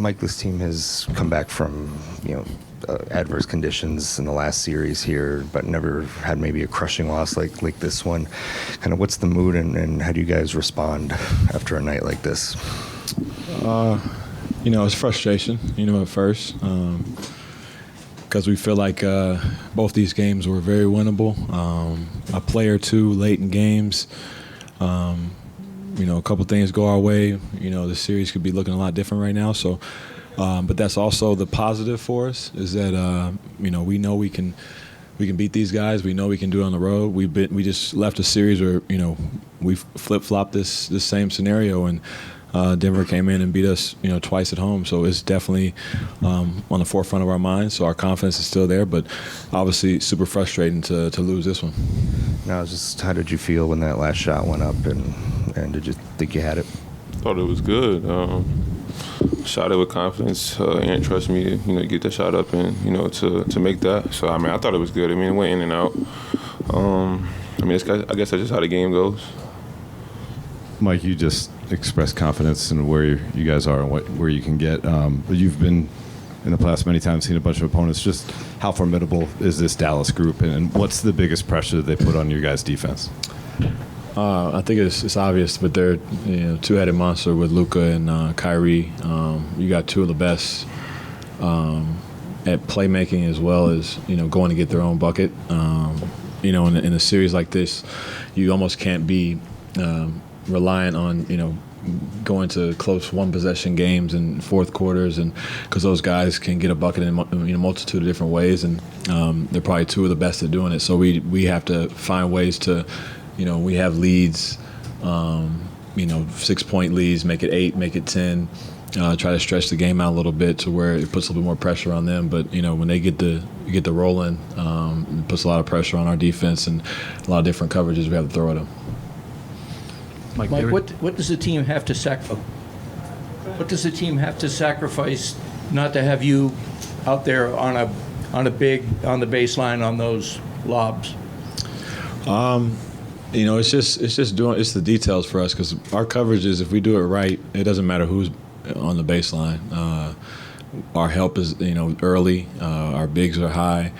Mike, this team has come back from, adverse conditions in the last series here, but never had maybe a crushing loss like this one. Kind of what's the mood and how do you guys respond after a night like this? It's frustration, at first, because we feel like both these games were very winnable. A play or two late in games, a couple things go our way. The series could be looking a lot different right now. So, but that's also the positive for us is that we know we can beat these guys. We know we can do it on the road. We just left a series where we flip-flopped this same scenario, and Denver came in and beat us twice at home. So it's definitely on the forefront of our minds. So our confidence is still there, but obviously super frustrating to lose this one. Now, just how did you feel when that last shot went up, and did you think you had it? Thought it was good. Shot it with confidence. Ant trusted me to get that shot up and to make that. So I thought it was good. It went in and out. I guess that's just how the game goes. Mike, you just expressed confidence in where you guys are and where you can get. But you've been in the past many times seen a bunch of opponents. Just how formidable is this Dallas group, and what's the biggest pressure they put on your guys' defense? I think it's obvious, but they're two-headed monster with Luka and Kyrie. You got two of the best at playmaking as well as going to get their own bucket. In a series like this, you almost can't be reliant on going to close one-possession games and fourth quarters, and because those guys can get a bucket in a multitude of different ways, and they're probably two of the best at doing it. So we have to find ways to. We have leads, 6-point leads, make it 8, make it 10, try to stretch the game out a little bit to where it puts a little bit more pressure on them. But, when they get the rolling, it puts a lot of pressure on our defense and a lot of different coverages we have to throw at them. Mike, what does the team have to sacrifice not to have you out there on the baseline on those lobs? It's the details for us, because our coverage is, if we do it right, it doesn't matter who's on the baseline. Our help is early. Our bigs are high.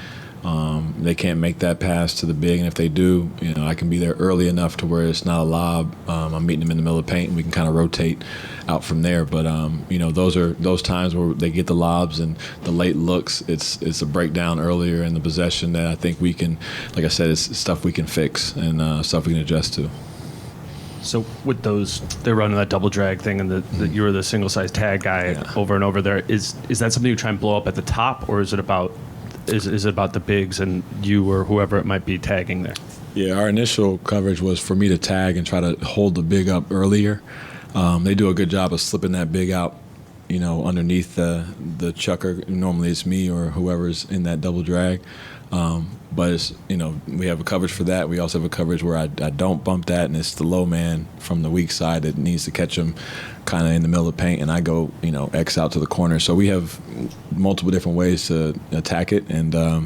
They can't make that pass to the big, and if they do, I can be there early enough to where it's not a lob. I'm meeting them in the middle of the paint, and we can kind of rotate out from there. But those are those times where they get the lobs and the late looks. It's a breakdown earlier in the possession that I think we can, like I said, it's stuff we can fix and stuff we can adjust to. So with those, they're running that double drag thing, and you were the single size tag guy over and over there. Is that something you try and blow up at the top, or is it about? Is it about the bigs and you or whoever it might be tagging there? Yeah, our initial coverage was for me to tag and try to hold the big up earlier. They do a good job of slipping that big out, underneath the chucker. Normally it's me or whoever's in that double drag. But it's, we have a coverage for that. We also have a coverage where I don't bump that, and it's the low man from the weak side that needs to catch him kind of in the middle of the paint, and I go, X out to the corner. So we have multiple different ways to attack it, and I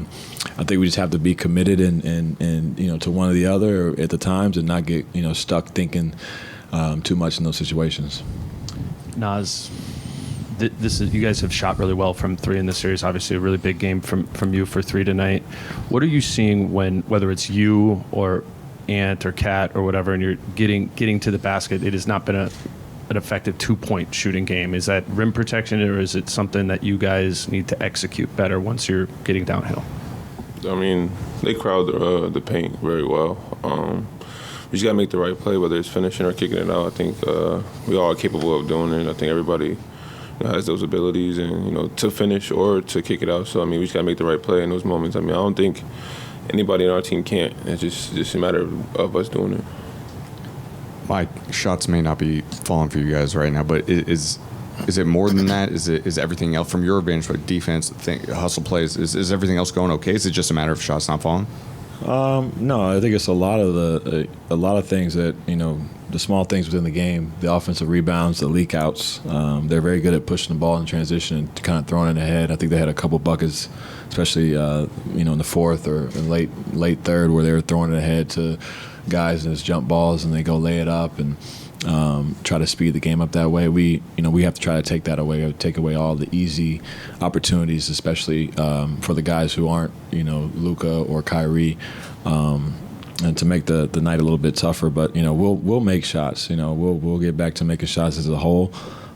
think we just have to be committed and to one or the other at the times, and not get stuck thinking too much in those situations. Naz, you guys have shot really well from three in this series. Obviously, a really big game from you for three tonight. What are you seeing whether it's you or Ant or Cat or whatever, and you're getting to the basket? It has not been an effective 2-point shooting game. Is that rim protection, or is it something that you guys need to execute better once you're getting downhill? They crowd the paint very well. We just got to make the right play, whether it's finishing or kicking it out. I think we all are capable of doing it. I think everybody has those abilities, and to finish or to kick it out. So we just gotta make the right play in those moments. I don't think anybody in our team can't. It's just a matter of us doing it. Mike, shots may not be falling for you guys right now, but is it more than that? Is everything else from your advantage, like defense, hustle plays? Is everything else going okay? Is it just a matter of shots not falling? No, I think it's a lot of things that the small things within the game, the offensive rebounds, the leak outs. They're very good at pushing the ball in transition and kind of throwing it ahead. I think they had a couple buckets, especially in the fourth or late third, where they were throwing it ahead to guys in his jump balls, and they go lay it up. And try to speed the game up that way. We have to try to take that away, take away all the easy opportunities, especially for the guys who aren't, Luka or Kyrie, and to make the night a little bit tougher. But we'll make shots. We'll get back to making shots as a whole.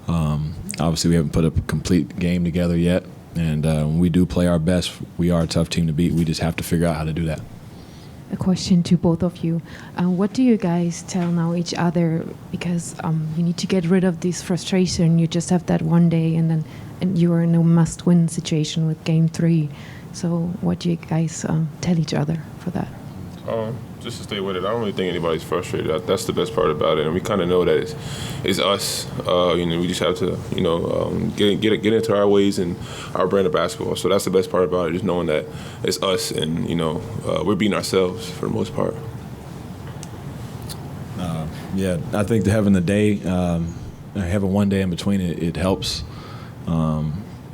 Obviously, we haven't put a complete game together yet, and when we do play our best, we are a tough team to beat. We just have to figure out how to do that. A question to both of you. What do you guys tell now each other? Because you need to get rid of this frustration. You just have that one day, and you are in a must-win situation with Game 3. So what do you guys tell each other for that? Just to stay with it, I don't really think anybody's frustrated. That's the best part about it, and we kind of know that it's us. We just have to, get into our ways and our brand of basketball. So that's the best part about it, just knowing that it's us, and we're beating ourselves for the most part. Yeah, I think having the day, having one day in between it helps.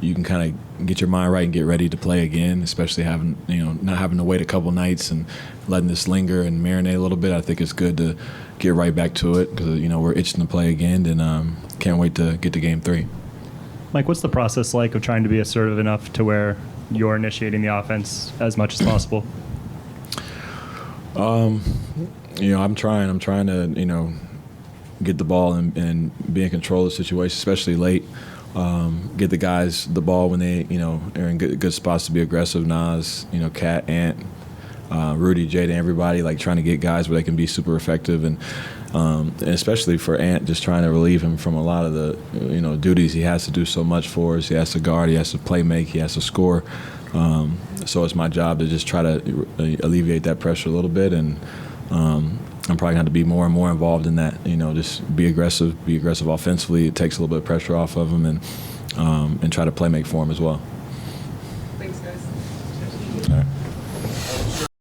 You can kind of get your mind right and get ready to play again, especially having, not having to wait a couple nights and letting this linger and marinate a little bit. I think it's good to get right back to it because, we're itching to play again, and can't wait to get to Game 3. Mike, what's the process like of trying to be assertive enough to where you're initiating the offense as much as possible? I'm trying to, get the ball and be in control of the situation, especially late. Get the guys the ball when they, are in good spots to be aggressive. Nas, Cat, Ant, Rudy, Jaden, everybody, trying to get guys where they can be super effective. And especially for Ant, just trying to relieve him from a lot of the, duties he has to do so much for us. He has to guard, he has to play make, he has to score. So it's my job to just try to alleviate that pressure a little bit. And I'm probably going to be more and more involved in that. Just be aggressive offensively. It takes a little bit of pressure off of them, and try to play make for them as well. Thanks, guys.